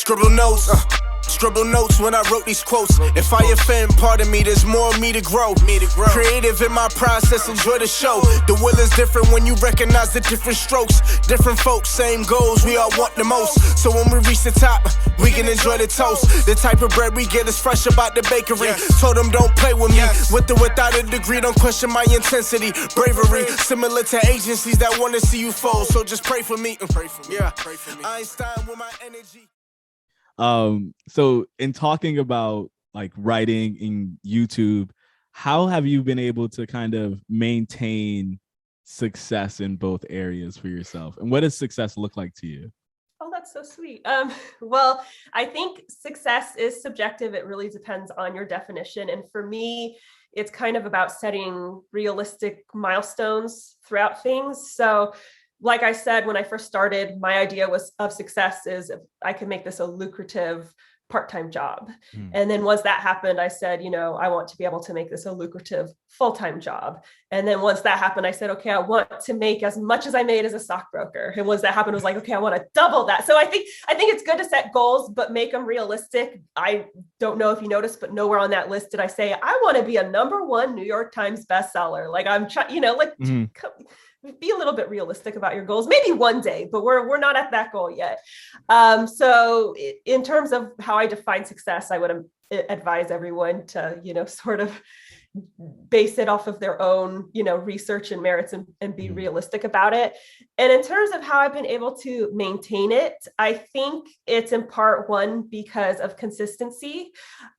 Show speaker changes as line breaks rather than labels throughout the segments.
Scribble notes when I wrote these quotes. If I offend, pardon me, there's more of me to grow. Creative in my process, enjoy the show. The will is different when you recognize the different strokes. Different folks, same goals, we all want the most. So when we reach the top, we can enjoy the toast. The type of bread we get is fresh about the bakery. Told them don't play with me. With or without a degree, don't question my intensity. Bravery, similar to agencies that want to see you fold. So just pray for me. Yeah, Einstein with my energy.
So in talking about like writing in YouTube, how have you been able to kind of maintain success in both areas for yourself? And what does success look like to you?
Oh, that's so sweet. Well, I think success is subjective. It really depends on your definition. And for me, it's kind of about setting realistic milestones throughout things. So like I said, when I first started, my idea of success is if I can make this a lucrative part-time job. And then once that happened, I said, I want to be able to make this a lucrative full-time job. And then once that happened, I said, okay, I want to make as much as I made as a stockbroker. And once that happened, it was like, okay, I want to double that. So I think it's good to set goals, but make them realistic. I don't know if you noticed, but nowhere on that list did I say, I want to be a #1 New York Times bestseller. Like I'm trying, be a little bit realistic about your goals, maybe one day, but we're not at that goal yet. So in terms of how I define success, I would advise everyone to, sort of base it off of their own, research and merits and be realistic about it. And in terms of how I've been able to maintain it, I think it's in part one because of consistency.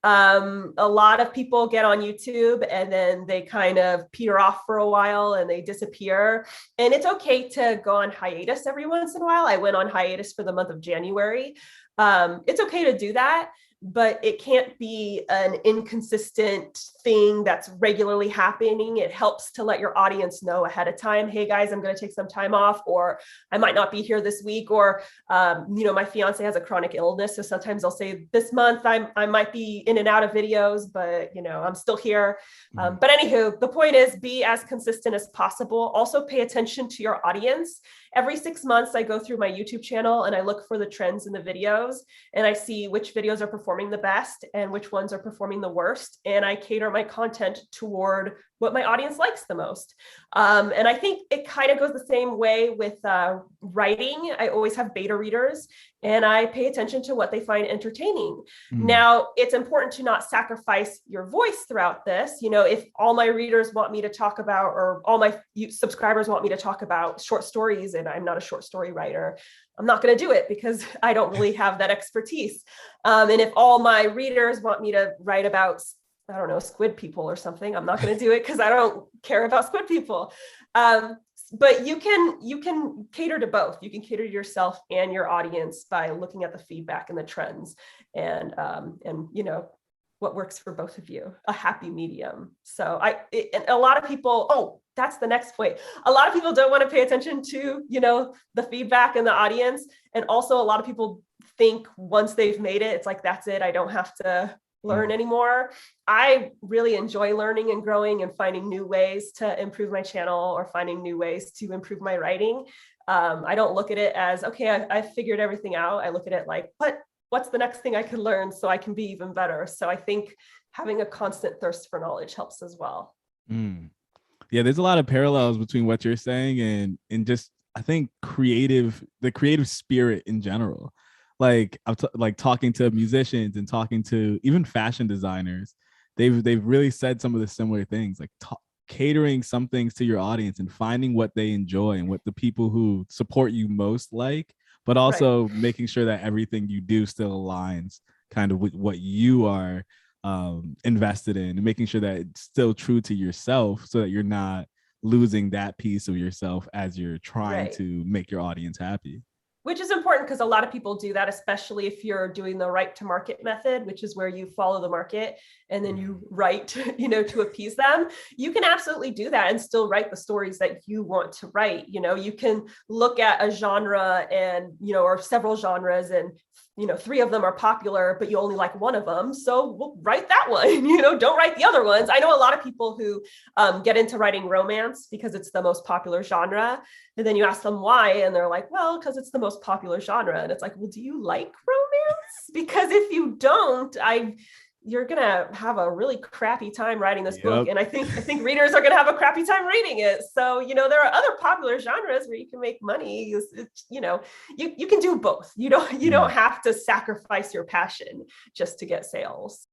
A lot of people get on YouTube and then they kind of peter off for a while and they disappear. And it's okay to go on hiatus every once in a while. I went on hiatus for the month of January. It's okay to do that, but it can't be an inconsistent thing that's regularly happening. It helps to let your audience know ahead of time, hey guys, I'm going to take some time off, or I might not be here this week, or, my fiance has a chronic illness. So sometimes I'll say this month I might be in and out of videos, but I'm still here. But anywho, the point is be as consistent as possible. Also pay attention to your audience. Every 6 months, I go through my YouTube channel and I look for the trends in the videos and I see which videos are performing the best and which ones are performing the worst. And I cater my content toward what my audience likes the most. And I think it kind of goes the same way with writing. I always have beta readers and I pay attention to what they find entertaining. Now, it's important to not sacrifice your voice throughout this. If all my readers want me to talk about, or all my subscribers want me to talk about short stories, and I'm not a short story writer, I'm not going to do it because I don't really have that expertise. And if all my readers want me to write about, I don't know, squid people or something, I'm not going to do it because I don't care about squid people. But you can cater to both. You can cater to yourself and your audience by looking at the feedback and the trends and what works for both of you, a happy medium. So a lot of people, that's the next point. A lot of people don't want to pay attention to, the feedback and the audience. And also a lot of people think once they've made it, it's like, that's it. I don't have to learn anymore. I really enjoy learning and growing and finding new ways to improve my channel or finding new ways to improve my writing. I don't look at it as, okay, I figured everything out. I look at it like, what's the next thing I can learn so I can be even better? So I think having a constant thirst for knowledge helps as well.
Yeah, there's a lot of parallels between what you're saying and just, I think, the creative spirit in general. Like talking to musicians and talking to even fashion designers, they've really said some of the similar things, like catering some things to your audience and finding what they enjoy and what the people who support you most like, but also making sure that everything you do still aligns kind of with what you are invested in, and making sure that it's still true to yourself so that you're not losing that piece of yourself as you're trying to make your audience happy.
Which is important because a lot of people do that, especially if you're doing the right to market method, which is where you follow the market and then you write, to appease them. You can absolutely do that and still write the stories that you want to write. You can look at a genre and, or several genres and 3 of them are popular, but you only like one of them. So we'll write that one, don't write the other ones. I know a lot of people who get into writing romance because it's the most popular genre. And then you ask them why, and they're like, well, because it's the most popular genre. And it's like, well, do you like romance? Because if you don't, you're going to have a really crappy time writing this book. And I think readers are going to have a crappy time reading it. So, there are other popular genres where you can make money. You can do both. You don't have to sacrifice your passion just to get sales.